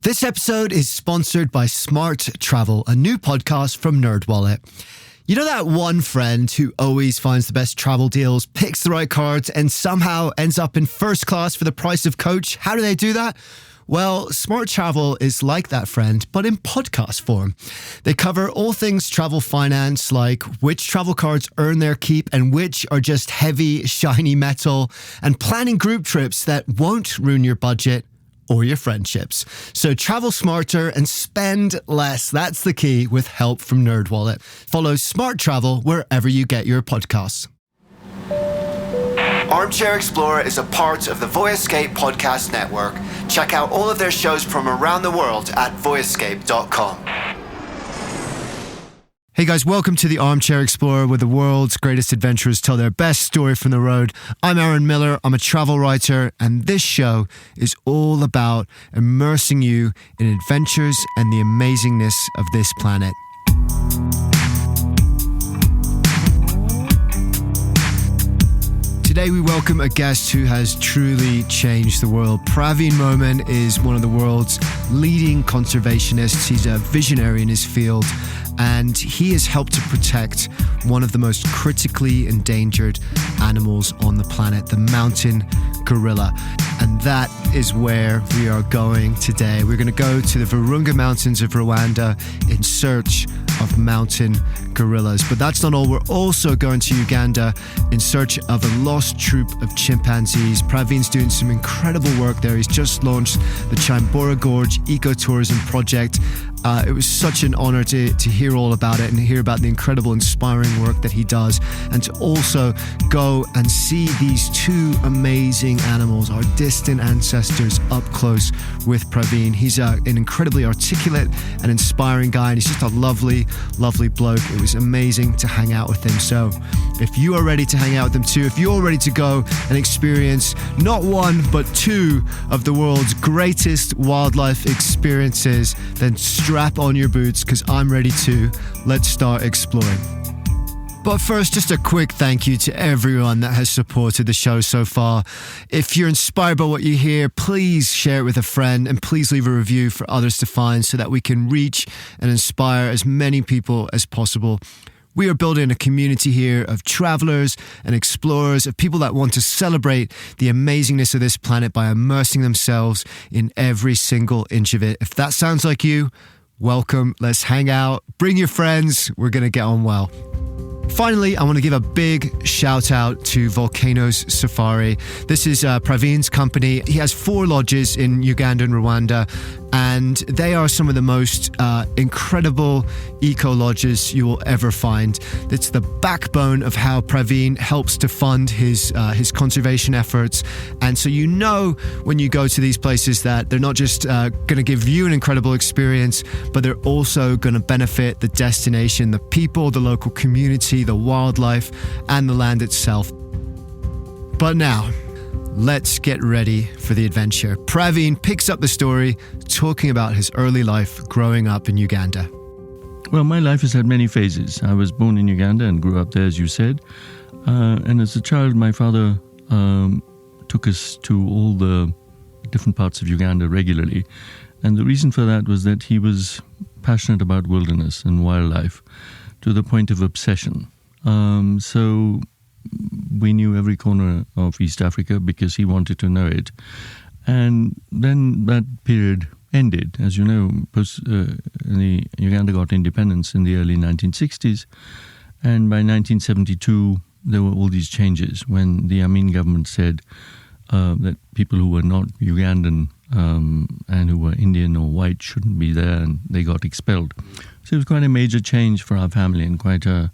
This episode is sponsored by Smart Travel, a new podcast from NerdWallet. You know that one friend who always finds the best travel deals, picks the right cards, and somehow ends up in first class for the price of coach? How do they do that? Well, Smart Travel is like that friend, but in podcast form. They cover all things travel finance, like which travel cards earn their keep and which are just heavy, shiny metal, and planning group trips that won't ruin your budget or your friendships. So travel smarter and spend less. That's the key with help from NerdWallet. Follow Smart Travel wherever you get your podcasts. Armchair-Explorer is a part of the Voyescape podcast network. Check out all of their shows from around the world at voyescape.com. Hey guys, welcome to the Armchair Explorer, where the world's greatest adventurers tell their best story from the road. I'm Aaron Miller, I'm a travel writer, and this show is all about immersing you in adventures and the amazingness of this planet. Today we welcome a guest who has truly changed the world. Praveen Moman is one of the world's leading conservationists. He's a visionary in his field, and he has helped to protect one of the most critically endangered animals on the planet, the mountain gorilla. And that is where we are going today. We're going to go to the Virunga Mountains of Rwanda in search of mountain gorillas. But that's not all. We're also going to Uganda in search of a lost troop of chimpanzees. Praveen's doing some incredible work there. He's just launched the Kyambura Gorge ecotourism project. It was such an honor to hear all about it and hear about the incredible, inspiring work that he does, and to also go and see these two amazing animals, our distant ancestors, up close with Praveen. He's an incredibly articulate and inspiring guy, and he's just a lovely, lovely bloke. It was amazing to hang out with him. So if you are ready to hang out with him too, if you're ready to go and experience not one, but two of the world's greatest wildlife experiences, then strap on your boots, because I'm ready to. Let's start exploring. But first, just a quick thank you to everyone that has supported the show so far. If you're inspired by what you hear, please share it with a friend, and please leave a review for others to find so that we can reach and inspire as many people as possible. We are building a community here of travelers and explorers, of people that want to celebrate the amazingness of this planet by immersing themselves in every single inch of it. If that sounds like you, welcome. Let's hang out. Bring your friends. We're going to get on well. Finally, I want to give a big shout out to Volcanoes Safari. This is Praveen's company. He has 4 lodges in Uganda and Rwanda, and they are some of the most incredible eco lodges you will ever find. It's the backbone of how Praveen helps to fund his conservation efforts. And so you know when you go to these places that they're not just going to give you an incredible experience, but they're also going to benefit the destination, the people, the local community, the wildlife, and the land itself. But now, let's get ready for the adventure. Praveen picks up the story, talking about his early life growing up in Uganda. Well, my life has had many phases. I was born in Uganda and grew up there, as you said. And as a child, my father took us to all the different parts of Uganda regularly. And the reason for that was that he was passionate about wilderness and wildlife to the point of obsession. So we knew every corner of East Africa because he wanted to know it. And then that period ended. As you know, Uganda got independence in the early 1960s. And by 1972, there were all these changes when the Amin government said that people who were not Ugandan and who were Indian or white shouldn't be there, and they got expelled. So it was quite a major change for our family and quite a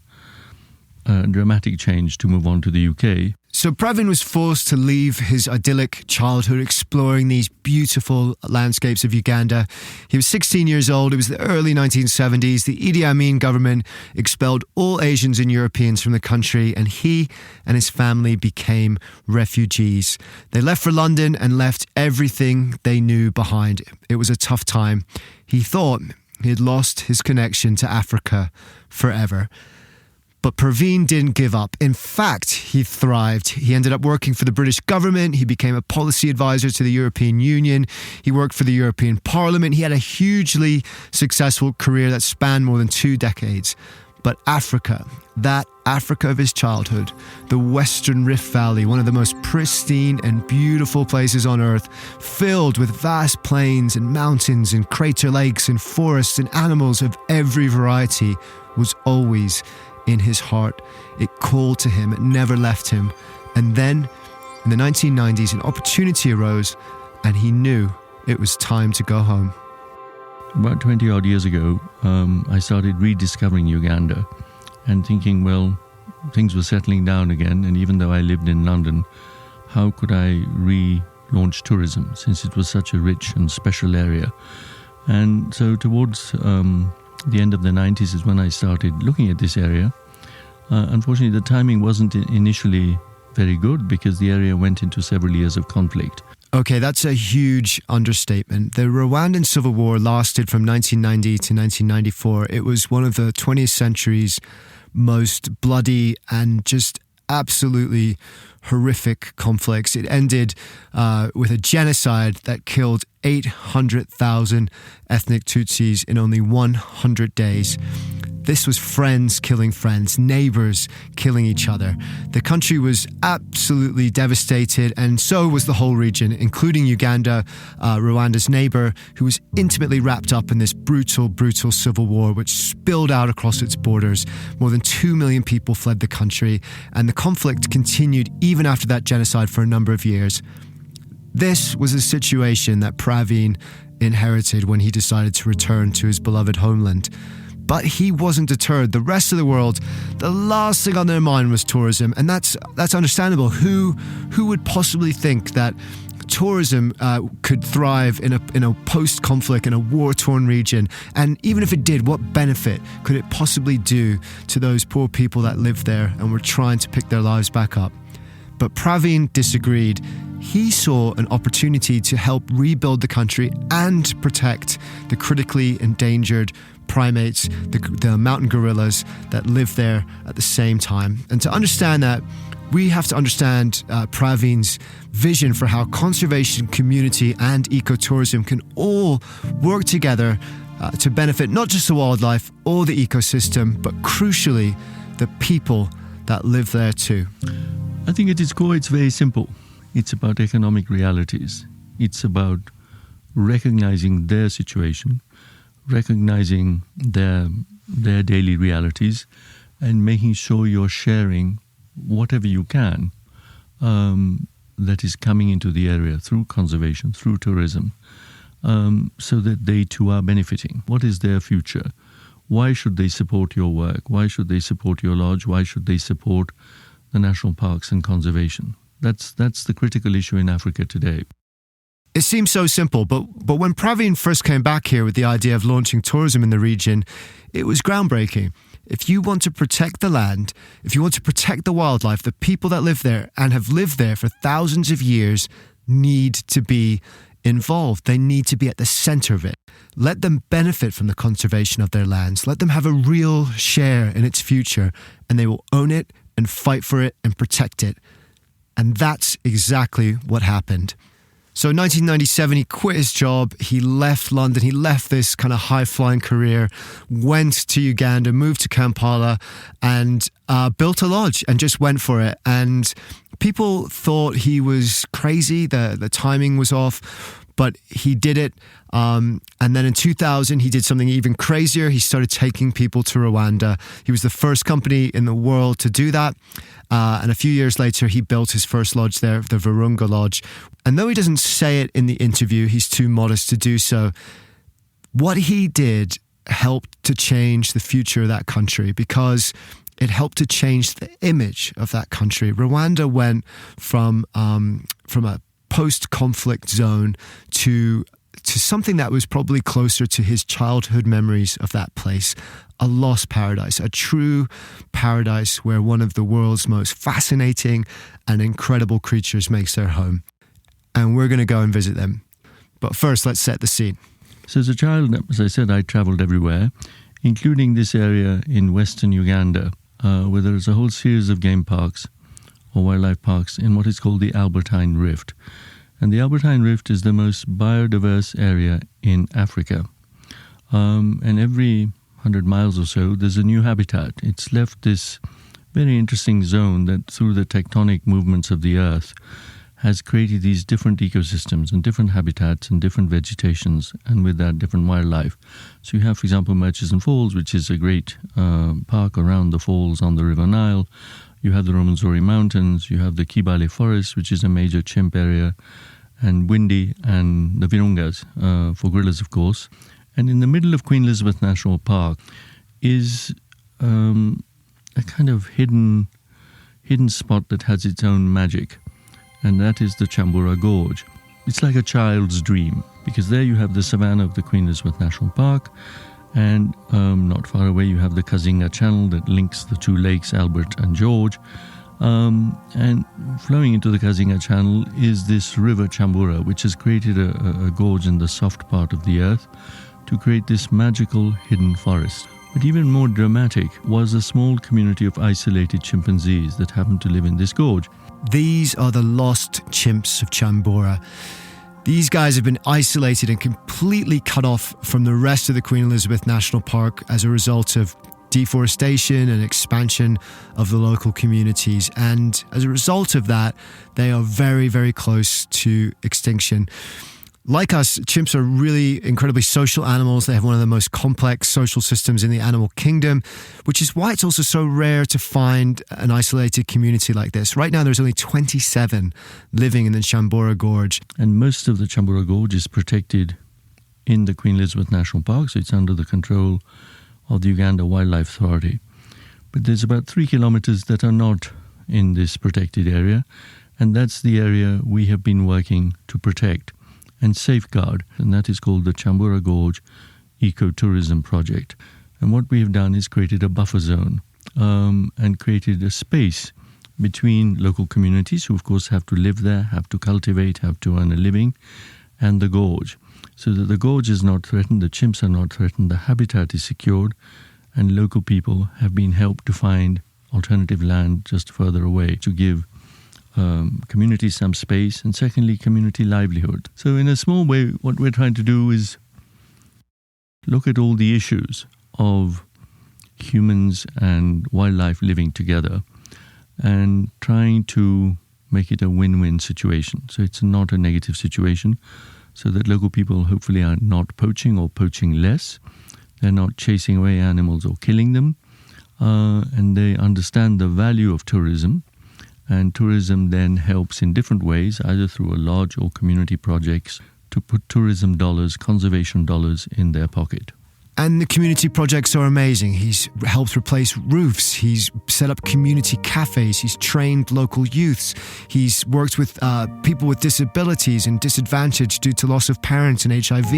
dramatic change to move on to the UK. So Praveen was forced to leave his idyllic childhood exploring these beautiful landscapes of Uganda. He was 16 years old. It was the early 1970s. The Idi Amin government expelled all Asians and Europeans from the country, and he and his family became refugees. They left for London and left everything they knew behind. It was a tough time. He thought he had lost his connection to Africa forever. But Praveen didn't give up. In fact, he thrived. He ended up working for the British government. He became a policy advisor to the European Union. He worked for the European Parliament. He had a hugely successful career that spanned more than 2 decades. But Africa, that Africa of his childhood, the Western Rift Valley, one of the most pristine and beautiful places on earth, filled with vast plains and mountains and crater lakes and forests and animals of every variety, was always in his heart. It called to him, it never left him. And then, in the 1990s, an opportunity arose, and he knew it was time to go home. About 20 odd years ago, I started rediscovering Uganda and thinking, well, things were settling down again. And even though I lived in London, how could I relaunch tourism since it was such a rich and special area? And so towards the end of the 90s is when I started looking at this area. Unfortunately, the timing wasn't initially very good because the area went into several years of conflict. Okay, that's a huge understatement. The Rwandan Civil War lasted from 1990 to 1994. It was one of the 20th century's most bloody and just absolutely horrific conflicts. It ended with a genocide that killed 800,000 ethnic Tutsis in only 100 days. This was friends killing friends, neighbors killing each other. The country was absolutely devastated, and so was the whole region, including Uganda, Rwanda's neighbor, who was intimately wrapped up in this brutal, brutal civil war, which spilled out across its borders. More than 2 million people fled the country, and the conflict continued even after that genocide for a number of years. This was a situation that Praveen inherited when he decided to return to his beloved homeland. But he wasn't deterred. The rest of the world, the last thing on their mind was tourism, and that's understandable. Who would possibly think that tourism could thrive in a post-conflict, in a war-torn region? And even if it did, what benefit could it possibly do to those poor people that lived there and were trying to pick their lives back up? But Praveen disagreed. He saw an opportunity to help rebuild the country and protect the critically endangered primates, the mountain gorillas that live there at the same time. And to understand that, we have to understand Praveen's vision for how conservation, community, and ecotourism can all work together to benefit not just the wildlife or the ecosystem, but crucially, the people that live there too. I think at its core, it's very simple. It's about economic realities. It's about recognizing their situation, recognizing their daily realities, and making sure you're sharing whatever you can that is coming into the area through conservation, through tourism, so that they too are benefiting. What is their future? Why should they support your work? Why should they support your lodge? Why should they support the national parks and conservation? That's the critical issue in Africa today. It seems so simple, but when Praveen first came back here with the idea of launching tourism in the region, it was groundbreaking. If you want to protect the land, if you want to protect the wildlife, the people that live there and have lived there for thousands of years need to be involved. They need to be at the center of it. Let them benefit from the conservation of their lands. Let them have a real share in its future, and they will own it and fight for it and protect it. And that's exactly what happened. So in 1997, he quit his job, he left London, he left this kind of high-flying career, went to Uganda, moved to Kampala, and built a lodge and just went for it. And people thought he was crazy, the timing was off, but he did it. And then in 2000, he did something even crazier. He started taking people to Rwanda. He was the first company in the world to do that. And a few years later, he built his first lodge there, the Virunga Lodge. And though he doesn't say it in the interview, he's too modest to do so. What he did helped to change the future of that country because it helped to change the image of that country. Rwanda went from a post-conflict zone to something that was probably closer to his childhood memories of that place. A lost paradise, a true paradise where one of the world's most fascinating and incredible creatures makes their home. And we're going to go and visit them. But first, let's set the scene. So as a child, as I said, I traveled everywhere, including this area in western Uganda, where there is a whole series of game parks or wildlife parks in what is called the Albertine Rift. And the Albertine Rift is the most biodiverse area in Africa. And every 100 miles or so, there's a new habitat. It's left this very interesting zone that, through the tectonic movements of the earth, has created these different ecosystems and different habitats and different vegetations, and with that, different wildlife. So you have, for example, Murchison Falls, which is a great park around the falls on the River Nile. You have the Rwenzori Mountains. You have the Kibale Forest, which is a major chimp area, and Windy, and the Virungas, for gorillas, of course. And in the middle of Queen Elizabeth National Park is a kind of hidden spot that has its own magic, and that is the Kyambura Gorge. It's like a child's dream, because there you have the savannah of the Queen Elizabeth National Park, and not far away you have the Kazinga Channel that links the two lakes, Albert and George, and flowing into the Kazinga Channel is this river Kyambura, which has created a gorge in the soft part of the earth to create this magical hidden forest. But even more dramatic was a small community of isolated chimpanzees that happened to live in this gorge. These are the lost chimps of Kyambura. These guys have been isolated and completely cut off from the rest of the Queen Elizabeth National Park as a result of deforestation and expansion of the local communities. And as a result of that, they are very, very close to extinction. Like us, chimps are really incredibly social animals. They have one of the most complex social systems in the animal kingdom, which is why it's also so rare to find an isolated community like this. Right now, there's only 27 living in the Kyambura Gorge. And most of the Kyambura Gorge is protected in the Queen Elizabeth National Park, so it's under the control of the Uganda Wildlife Authority. But there's about 3 kilometers that are not in this protected area, and that's the area we have been working to protect and safeguard, and that is called the Kyambura Gorge Ecotourism Project. And what we have done is created a buffer zone and created a space between local communities, who of course have to live there, have to cultivate, have to earn a living, and the gorge, so that the gorge is not threatened, the chimps are not threatened, the habitat is secured, and local people have been helped to find alternative land just further away to give community some space, and secondly, community livelihood. So in a small way, what we're trying to do is look at all the issues of humans and wildlife living together and trying to make it a win-win situation. So it's not a negative situation, so that local people hopefully are not poaching or poaching less. They're not chasing away animals or killing them, and they understand the value of tourism. And tourism then helps in different ways, either through a lodge or community projects, to put tourism dollars, conservation dollars in their pocket. And the community projects are amazing. He's helped replace roofs. He's set up community cafes. He's trained local youths. He's worked with people with disabilities and disadvantaged due to loss of parents and HIV.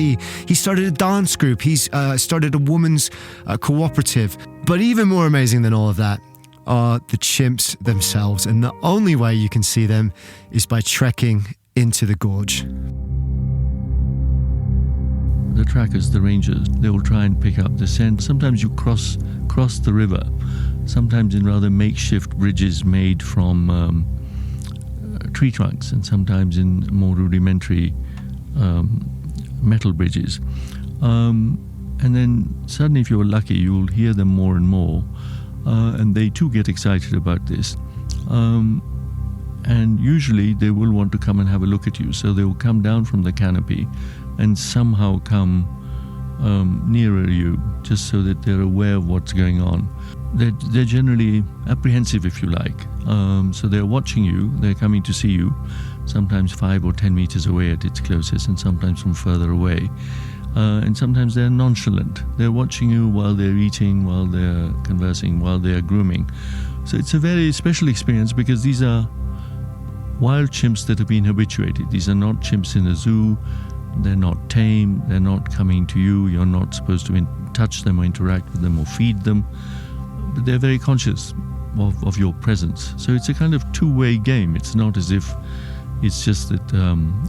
He started a dance group. He's started a women's cooperative. But even more amazing than all of that are the chimps themselves. And the only way you can see them is by trekking into the gorge. The trackers, the rangers, they will try and pick up the scent. Sometimes you cross the river, sometimes in rather makeshift bridges made from tree trunks, and sometimes in more rudimentary metal bridges. And then suddenly, if you're lucky, you'll hear them more and more. And they too get excited about this. And usually they will want to come and have a look at you. So they will come down from the canopy and somehow come nearer you, just so that they're aware of what's going on. They're generally apprehensive, if you like. So they're watching you, they're coming to see you, sometimes 5 or 10 meters away at its closest, and sometimes from further away. And sometimes they're nonchalant. They're watching you while they're eating, while they're conversing, while they're grooming. So it's a very special experience, because these are wild chimps that have been habituated. These are not chimps in a zoo. They're not tame. They're not coming to you. You're not supposed to touch them or interact with them or feed them. But they're very conscious of your presence. So it's a kind of two-way game. It's not as if it's just that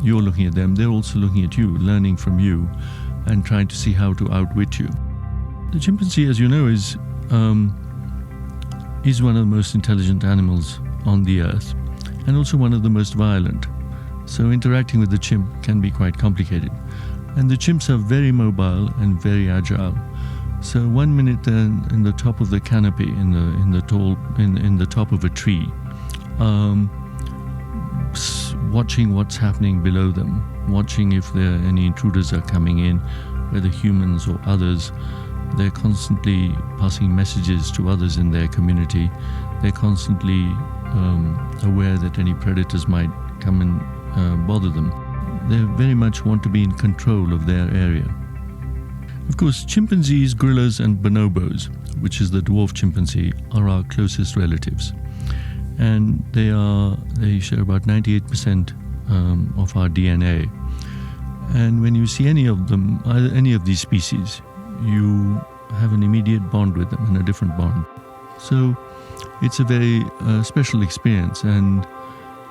you're looking at them. They're also looking at you, learning from you, and trying to see how to outwit you. The chimpanzee, as you know, is is one of the most intelligent animals on the earth and also one of the most violent. So interacting with the chimp can be quite complicated. And the chimps are very mobile and very agile. So 1 minute they're in the top of the canopy, in the top of a tree, watching what's happening below them, watching if any intruders are coming in, whether humans or others. They're constantly passing messages to others in their community. They're constantly aware that any predators might come and bother them. They very much want to be in control of their area. Of course, chimpanzees, gorillas and bonobos, which is the dwarf chimpanzee, are our closest relatives. And they share about 98% of our DNA. And when you see any of them, any of these species, you have an immediate bond with them and a different bond. So it's a very special experience and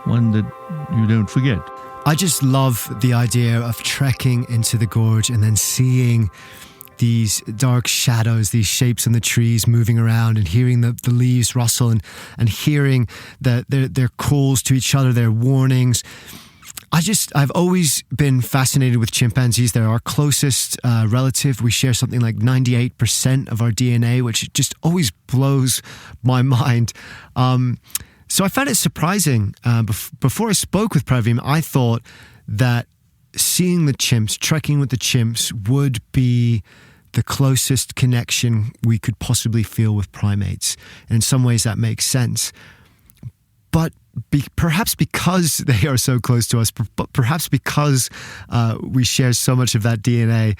one that you don't forget. I just love the idea of trekking into the gorge and then seeing these dark shadows, these shapes in the trees moving around and hearing the leaves rustle and hearing their calls to each other, their warnings. I've always been fascinated with chimpanzees. They're our closest relative. We share something like 98% of our DNA, which just always blows my mind. So I found it surprising. Before I spoke with Praveen, I thought that seeing the chimps, trekking with the chimps, would be the closest connection we could possibly feel with primates. And in some ways that makes sense. But perhaps because they are so close to us, perhaps because we share so much of that DNA,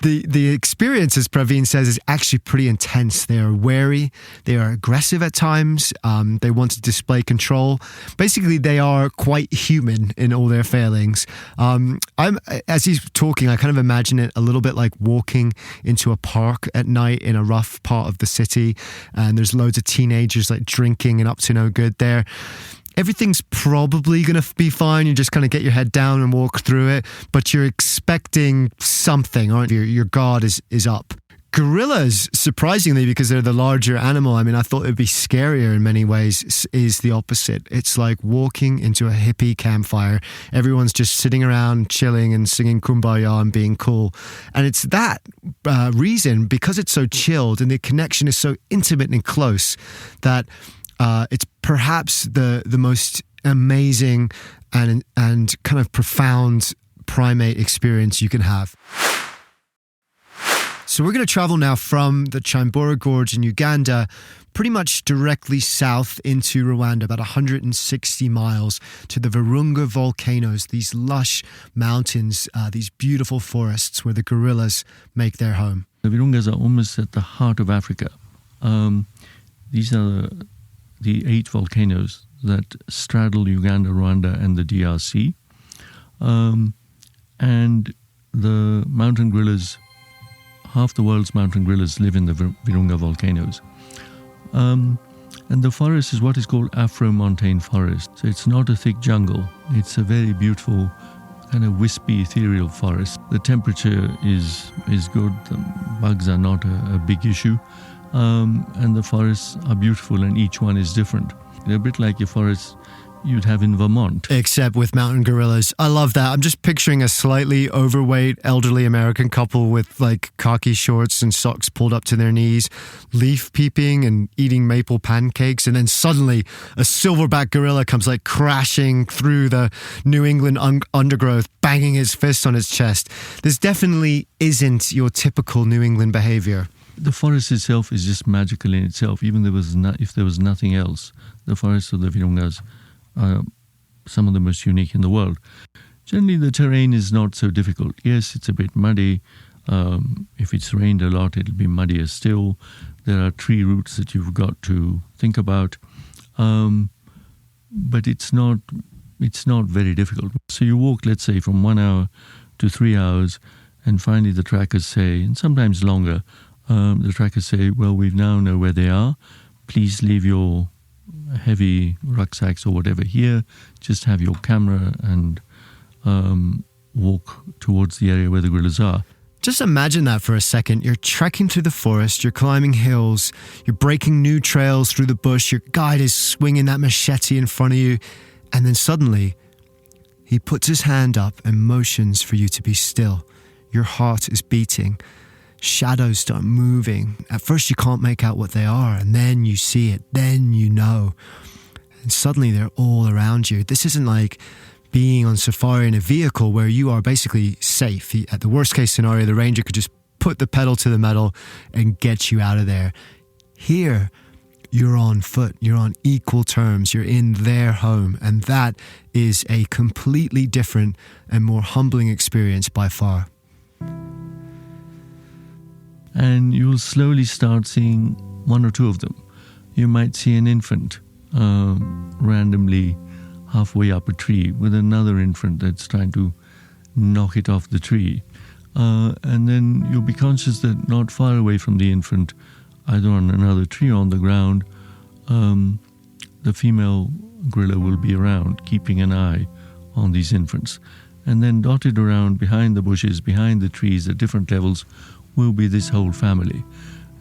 the experience, as Praveen says, is actually pretty intense. They are wary, they are aggressive at times, they want to display control. Basically, they are quite human in all their failings. As he's talking, I kind of imagine it a little bit like walking into a park at night in a rough part of the city, and there's loads of teenagers like drinking and up to no good there. Everything's probably going to be fine. You just kind of get your head down and walk through it, but you're expecting something, aren't you? Your guard is up. Gorillas, surprisingly, because they're the larger animal, I mean, I thought it'd be scarier in many ways, is the opposite. It's like walking into a hippie campfire. Everyone's just sitting around, chilling and singing Kumbaya and being cool. And it's that reason, because it's so chilled and the connection is so intimate and close, that it's perhaps the most amazing and kind of profound primate experience you can have. So we're going to travel now from the Kyambura Gorge in Uganda, pretty much directly south into Rwanda, about 160 miles, to the Virunga volcanoes, these lush mountains, these beautiful forests where the gorillas make their home. The Virungas are almost at the heart of Africa. These are the 8 volcanoes that straddle Uganda, Rwanda, and the DRC. And the mountain gorillas, half the world's mountain gorillas live in the Virunga volcanoes. And the forest is what is called Afro-montane forest. So it's not a thick jungle. It's a very beautiful, kind of wispy, ethereal forest. The temperature is good. The bugs are not a big issue. And the forests are beautiful, and each one is different. They're a bit like your forests you'd have in Vermont. Except with mountain gorillas. I love that. I'm just picturing a slightly overweight elderly American couple with like khaki shorts and socks pulled up to their knees, leaf peeping and eating maple pancakes, and then suddenly a silverback gorilla comes like crashing through the New England undergrowth, banging his fist on his chest. This definitely isn't your typical New England behavior. The forest itself is just magical in itself. Even if there was nothing else, the forests of the Virungas are some of the most unique in the world. Generally, the terrain is not so difficult. Yes, it's a bit muddy. If it's rained a lot, it'll be muddier still. There are tree roots that you've got to think about. But it's not very difficult. So you walk, let's say, from 1 hour to 3 hours, and finally the trackers say, and sometimes longer, the trackers say, well, we now know where they are. Please leave your heavy rucksacks or whatever here. Just have your camera and walk towards the area where the gorillas are. Just imagine that for a second. You're trekking through the forest, you're climbing hills, you're breaking new trails through the bush, your guide is swinging that machete in front of you, and then suddenly he puts his hand up and motions for you to be still. Your heart is beating. Shadows start moving. At first you can't make out what they are, and then you see it, then you know. And suddenly they're all around you. This isn't like being on safari in a vehicle where you are basically safe. At the worst case scenario, the ranger could just put the pedal to the metal and get you out of there. Here, you're on foot, you're on equal terms, you're in their home, and that is a completely different and more humbling experience by far. And you'll slowly start seeing one or two of them. You might see an infant randomly halfway up a tree with another infant that's trying to knock it off the tree. And then you'll be conscious that not far away from the infant, either on another tree or on the ground, the female gorilla will be around, keeping an eye on these infants. And then dotted around behind the bushes, behind the trees at different levels, will be this whole family.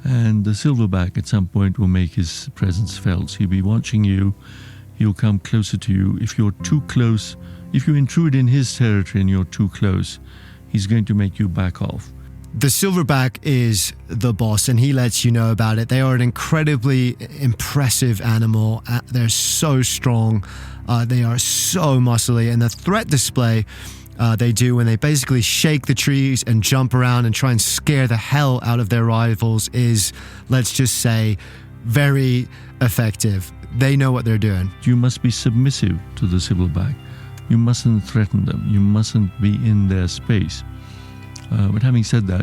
And the silverback at some point will make his presence felt. He'll be watching you. He'll come closer to you. If you're too close, if you intrude in his territory and you're too close, he's going to make you back off. The silverback is the boss, and he lets you know about it. They are an incredibly impressive animal. They're so strong. They are so muscly. And the threat display they do when they basically shake the trees and jump around and try and scare the hell out of their rivals is, let's just say, very effective. They know what they're doing. You must be submissive to the silverback. You mustn't threaten them. You mustn't be in their space. But having said that,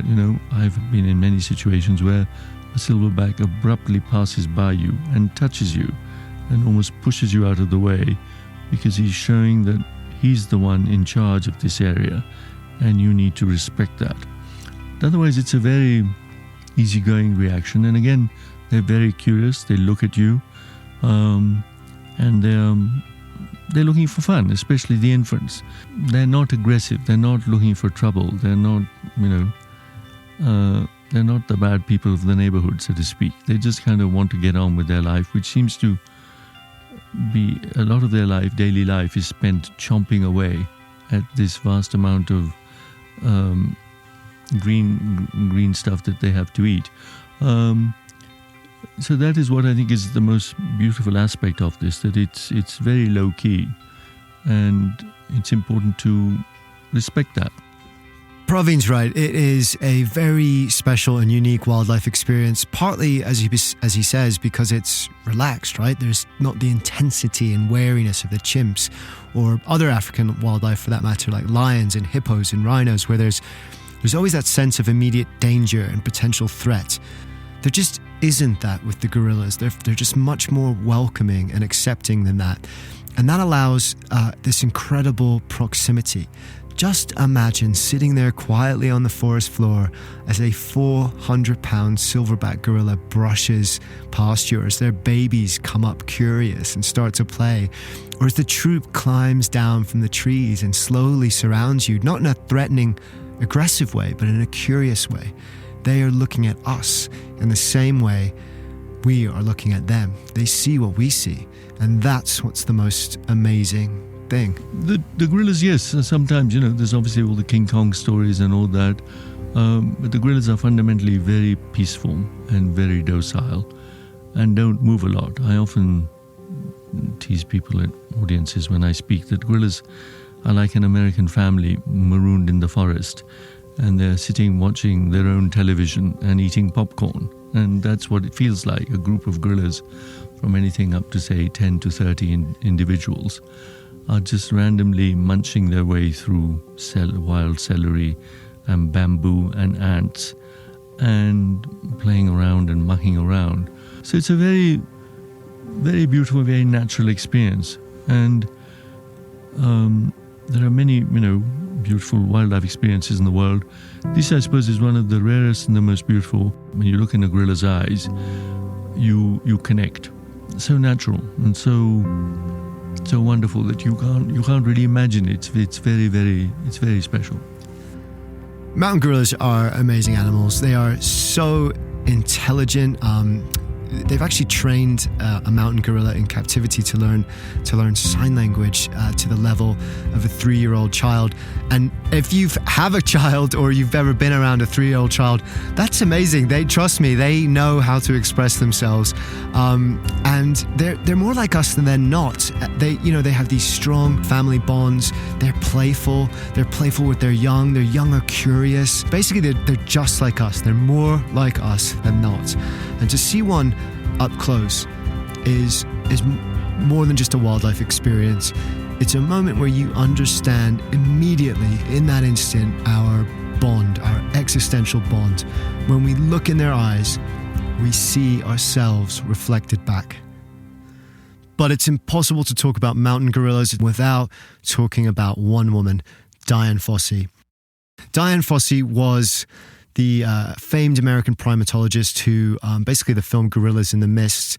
I've been in many situations where a silverback abruptly passes by you and touches you and almost pushes you out of the way because he's showing that he's the one in charge of this area and you need to respect that. Otherwise, it's a very easygoing reaction. And again, they're very curious. They look at you. And they're looking for fun, especially the infants. They're not aggressive. They're not looking for trouble. They're not, they're not the bad people of the neighborhood, so to speak. They just kind of want to get on with their life, which seems to be a lot of their life, daily life, is spent chomping away at this vast amount of green stuff that they have to eat. So that is what I think is the most beautiful aspect of this, that it's very low-key, and it's important to respect that. Praveen's right. It is a very special and unique wildlife experience, partly, as he says, because it's relaxed, right? There's not the intensity and wariness of the chimps or other African wildlife, for that matter, like lions and hippos and rhinos, where there's always that sense of immediate danger and potential threat. There just isn't that with the gorillas. They're just much more welcoming and accepting than that. And that allows this incredible proximity. Just imagine sitting there quietly on the forest floor as a 400-pound silverback gorilla brushes past you, as their babies come up curious and start to play, or as the troop climbs down from the trees and slowly surrounds you, not in a threatening, aggressive way, but in a curious way. They are looking at us in the same way we are looking at them. They see what we see, and that's what's the most amazing thing. The gorillas, yes, sometimes, there's obviously all the King Kong stories and all that, but the gorillas are fundamentally very peaceful and very docile and don't move a lot. I often tease people at audiences when I speak that gorillas are like an American family marooned in the forest, and they're sitting watching their own television and eating popcorn. And that's what it feels like, a group of gorillas from anything up to, say, 10 to 30 individuals are just randomly munching their way through wild celery and bamboo and ants and playing around and mucking around. So it's a very, very beautiful, very natural experience. And there are many, beautiful wildlife experiences in the world. This, I suppose, is one of the rarest and the most beautiful. When you look in a gorilla's eyes, you connect. So natural and so wonderful that you can't really imagine it. It's very, very special. Mountain gorillas are amazing animals. They are so intelligent. They've actually trained a mountain gorilla in captivity to learn sign language to the level of a 3-year-old child. And if you have a child or you've ever been around a 3-year-old child, that's amazing. Trust me, they know how to express themselves, and they're more like us than they're not. They have these strong family bonds. They're playful. They're playful with their young. Their young are curious. Basically, they're just like us. They're more like us than not. And to see one up close is more than just a wildlife experience. It's a moment where you understand immediately, in that instant, our bond, our existential bond. When we look in their eyes, we see ourselves reflected back. But it's impossible to talk about mountain gorillas without talking about one woman, Dian Fossey. Dian Fossey was the famed American primatologist who basically the film Gorillas in the Mist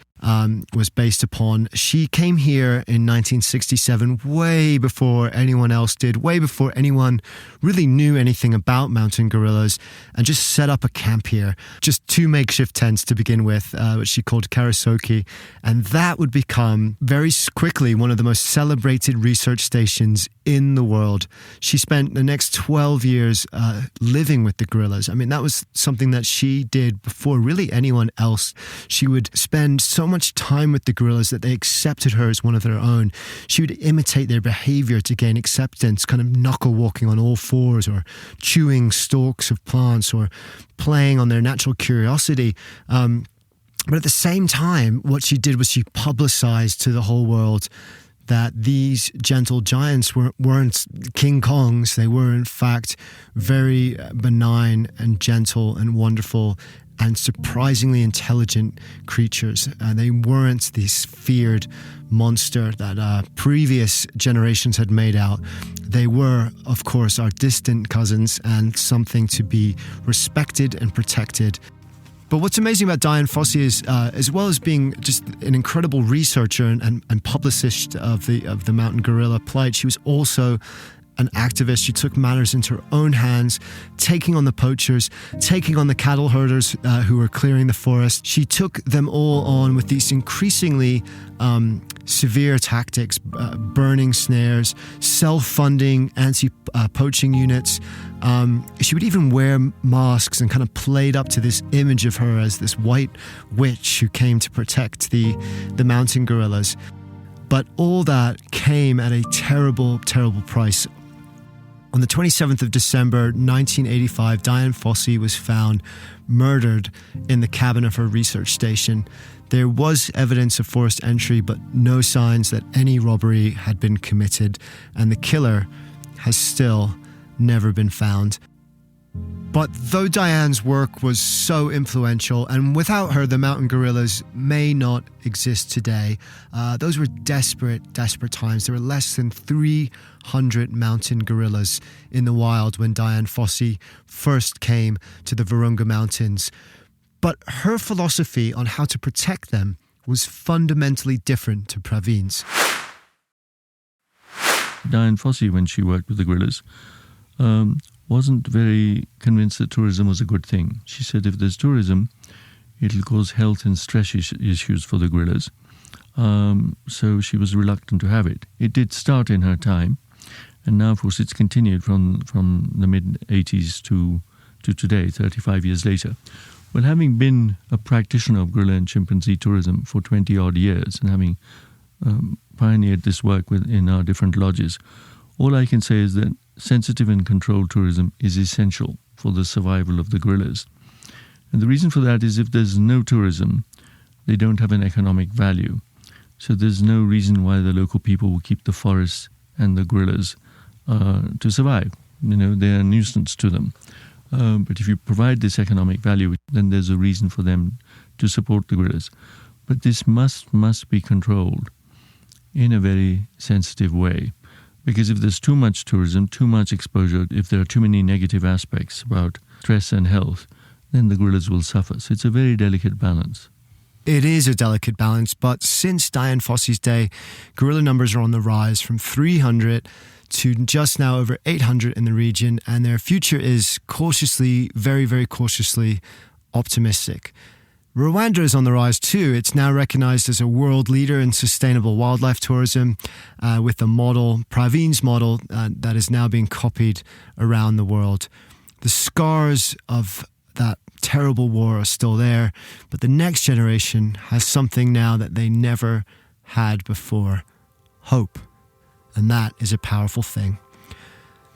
was based upon. She came here in 1967, way before anyone else did, way before anyone really knew anything about mountain gorillas, and just set up a camp here. Just 2 makeshift tents to begin with, which she called Karasoki. And that would become very quickly one of the most celebrated research stations in the world. She spent the next 12 years living with the gorillas. I mean, that was something that she did before really anyone else. She would spend so much time with the gorillas that they accepted her as one of their own. She would imitate their behavior to gain acceptance, kind of knuckle walking on all fours, or chewing stalks of plants, or playing on their natural curiosity. But at the same time, what she did was she publicized to the whole world that these gentle giants weren't King Kongs. They were, in fact, very benign and gentle and wonderful and surprisingly intelligent creatures. They weren't this feared monster that previous generations had made out. They were, of course, our distant cousins and something to be respected and protected. But what's amazing about Dian Fossey is, as well as being just an incredible researcher and publicist of the mountain gorilla plight, she was also an activist. She took matters into her own hands, taking on the poachers, taking on the cattle herders who were clearing the forest. She took them all on with these increasingly severe tactics, burning snares, self-funding anti-poaching units. She would even wear masks and kind of played up to this image of her as this white witch who came to protect the mountain gorillas. But all that came at a terrible, terrible price. On the 27th of December, 1985, Dian Fossey was found murdered in the cabin of her research station. There was evidence of forced entry, but no signs that any robbery had been committed, and the killer has still never been found. But though Dian's work was so influential, and without her, the mountain gorillas may not exist today, those were desperate, desperate times. There were less than 300 mountain gorillas in the wild when Dian Fossey first came to the Virunga Mountains. But her philosophy on how to protect them was fundamentally different to Praveen's. Dian Fossey, when she worked with the gorillas, wasn't very convinced that tourism was a good thing. She said if there's tourism, it'll cause health and stress issues for the gorillas. So she was reluctant to have it. It did start in her time, and now, of course, it's continued from the mid-80s to today, 35 years later. Well, having been a practitioner of gorilla and chimpanzee tourism for 20-odd years, and having pioneered this work in our different lodges, all I can say is that sensitive and controlled tourism is essential for the survival of the gorillas. And the reason for that is if there's no tourism, they don't have an economic value. So there's no reason why the local people will keep the forests and the gorillas to survive. They're a nuisance to them. But if you provide this economic value, then there's a reason for them to support the gorillas. But this must be controlled in a very sensitive way. Because if there's too much tourism, too much exposure, if there are too many negative aspects about stress and health, then the gorillas will suffer. So it's a very delicate balance. It is a delicate balance, but since Dian Fossey's day, gorilla numbers are on the rise from 300 to just now over 800 in the region, and their future is cautiously, very, very cautiously optimistic. Rwanda is on the rise too. It's now recognized as a world leader in sustainable wildlife tourism with the model, Praveen's model, that is now being copied around the world. The scars of that terrible war are still there, but the next generation has something now that they never had before: hope. And that is a powerful thing.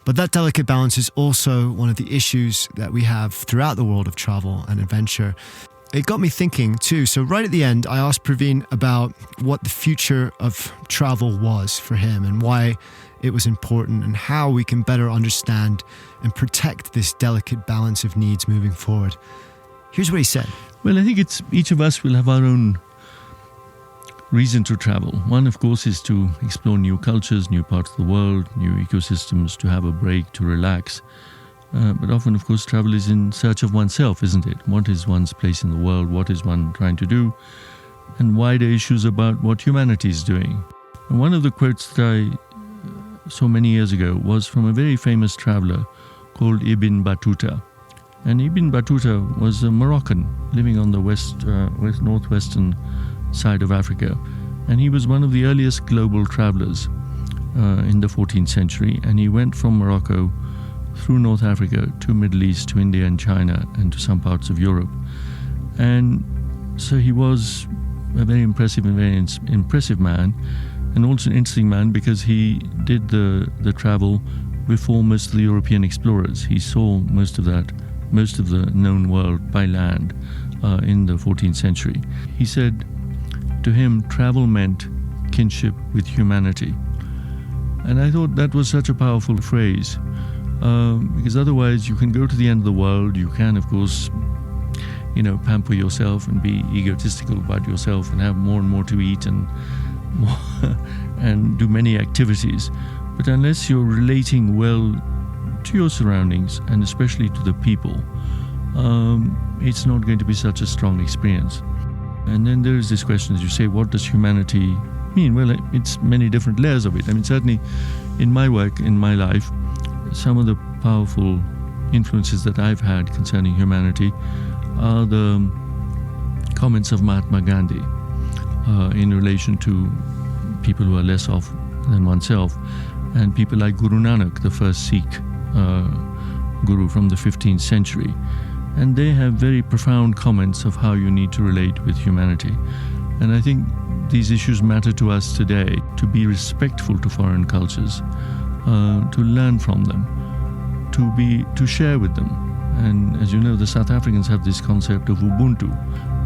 But that delicate balance is also one of the issues that we have throughout the world of travel and adventure. It got me thinking too. So right at the end, I asked Praveen about what the future of travel was for him and why it was important and how we can better understand and protect this delicate balance of needs moving forward. Here's what he said. Well, I think it's each of us will have our own reason to travel. One, of course, is to explore new cultures, new parts of the world, new ecosystems, to have a break, to relax. But often, of course, travel is in search of oneself, isn't it? What is one's place in the world? What is one trying to do? And wider issues about what humanity is doing. And one of the quotes that I saw many years ago was from a very famous traveler called Ibn Battuta. And Ibn Battuta was a Moroccan living on the northwestern side of Africa. And he was one of the earliest global travelers in the 14th century. And he went from Morocco through North Africa to Middle East, to India and China, and to some parts of Europe. And so he was a very impressive man, and also an interesting man because he did the travel before most of the European explorers. He saw most of the known world by land in the 14th century. He said to him, travel meant kinship with humanity. And I thought that was such a powerful phrase. Because otherwise you can go to the end of the world, you can of course, pamper yourself and be egotistical about yourself and have more and more to eat and do many activities. But unless you're relating well to your surroundings and especially to the people, it's not going to be such a strong experience. And then there is this question, as you say, what does humanity mean? Well, it's many different layers of it. I mean, certainly in my work, in my life, some of the powerful influences that I've had concerning humanity are the comments of Mahatma Gandhi in relation to people who are less off than oneself, and people like Guru Nanak, the first Sikh guru from the 15th century. And they have very profound comments of how you need to relate with humanity. And I think these issues matter to us today, to be respectful to foreign cultures, to learn from them, to share with them. And as you know, the South Africans have this concept of Ubuntu,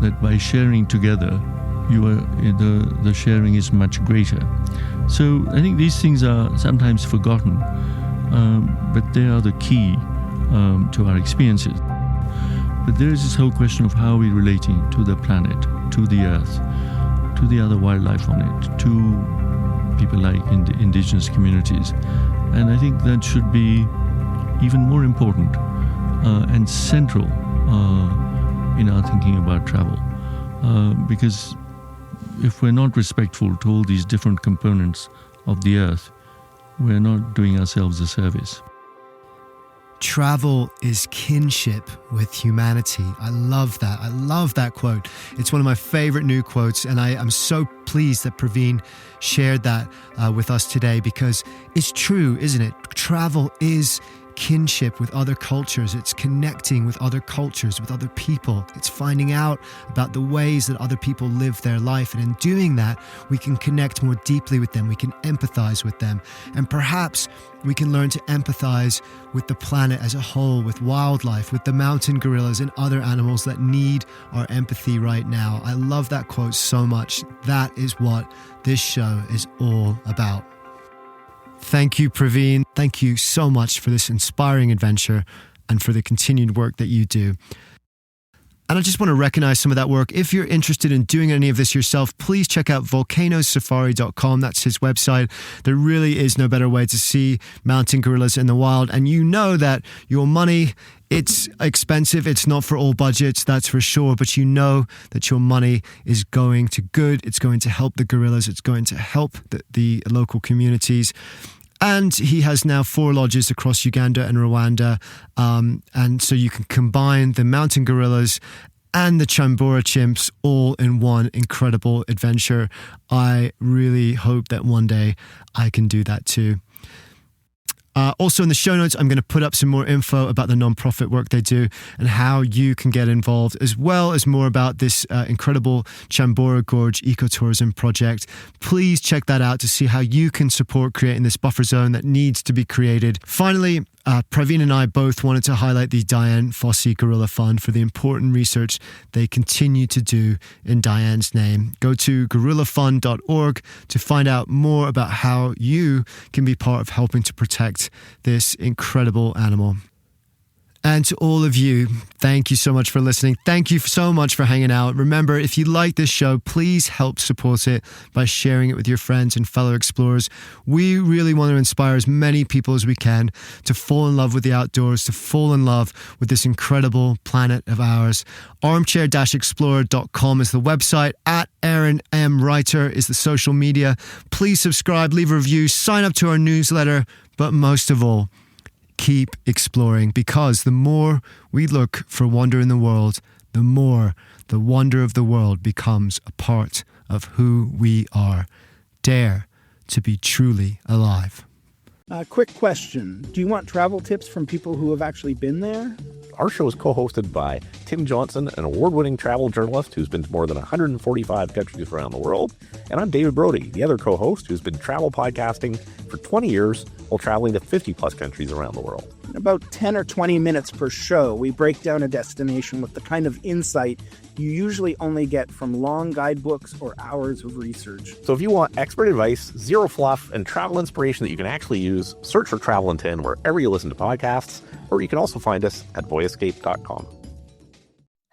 that by sharing together, the sharing is much greater. So I think these things are sometimes forgotten, but they are the key to our experiences. But there is this whole question of how we're relating to the planet, to the earth, to the other wildlife on it, to people like indigenous communities. And I think that should be even more important and central in our thinking about travel. Because if we're not respectful to all these different components of the earth, we're not doing ourselves a service. Travel is kinship with humanity. I love that. I love that quote. It's one of my favorite new quotes, and I am so pleased that Praveen shared that with us today, because it's true, isn't it? Travel is kinship with other cultures. It's connecting with other cultures, with other people. It's finding out about the ways that other people live their life. And in doing that, we can connect more deeply with them. We can empathize with them. And perhaps we can learn to empathize with the planet as a whole, with wildlife, with the mountain gorillas and other animals that need our empathy right now. I love that quote so much. That is what this show is all about. Thank you, Praveen. Thank you so much for this inspiring adventure and for the continued work that you do. And I just want to recognize some of that work. If you're interested in doing any of this yourself, please check out volcanosafari.com. That's his website. There really is no better way to see mountain gorillas in the wild. And you know that your money, it's expensive. It's not for all budgets, that's for sure. But you know that your money is going to good. It's going to help the gorillas. It's going to help the local communities. And he has now 4 lodges across Uganda and Rwanda. And so you can combine the mountain gorillas and the Kyambura chimps all in one incredible adventure. I really hope that one day I can do that too. Also in the show notes, I'm going to put up some more info about the nonprofit work they do and how you can get involved, as well as more about this incredible Kyambura Gorge ecotourism project. Please check that out to see how you can support creating this buffer zone that needs to be created. Finally, Praveen and I both wanted to highlight the Diane Fossey Gorilla Fund for the important research they continue to do in Diane's name. Go to gorillafund.org to find out more about how you can be part of helping to protect this incredible animal. And to all of you, thank you so much for listening. Thank you so much for hanging out. Remember, if you like this show, please help support it by sharing it with your friends and fellow explorers. We really want to inspire as many people as we can to fall in love with the outdoors, to fall in love with this incredible planet of ours. armchair-explorer.com is the website. @Aaron M. Writer is the social media. Please subscribe, leave a review, sign up to our newsletter. But most of all, keep exploring, because the more we look for wonder in the world, the more the wonder of the world becomes a part of who we are. Dare to be truly alive. Quick question. Do you want travel tips from people who have actually been there? Our show is co-hosted by Tim Johnson, an award-winning travel journalist who's been to more than 145 countries around the world. And I'm David Brody, the other co-host who's been travel podcasting for 20 years while traveling to 50-plus countries around the world. In about 10 or 20 minutes per show, we break down a destination with the kind of insight you usually only get from long guidebooks or hours of research. So if you want expert advice, zero fluff, and travel inspiration that you can actually use, search for Travel in 10 wherever you listen to podcasts, or you can also find us at boyescape.com.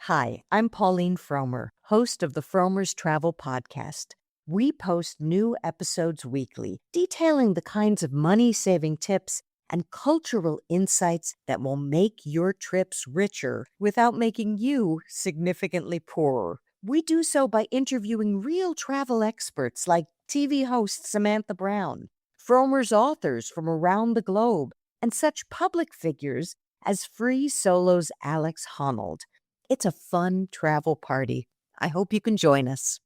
Hi, I'm Pauline Fromer, host of the Fromer's Travel Podcast. We post new episodes weekly, detailing the kinds of money-saving tips and cultural insights that will make your trips richer without making you significantly poorer. We do so by interviewing real travel experts like TV host Samantha Brown, Fromer's authors from around the globe, and such public figures as Free Solo's Alex Honnold. It's a fun travel party. I hope you can join us.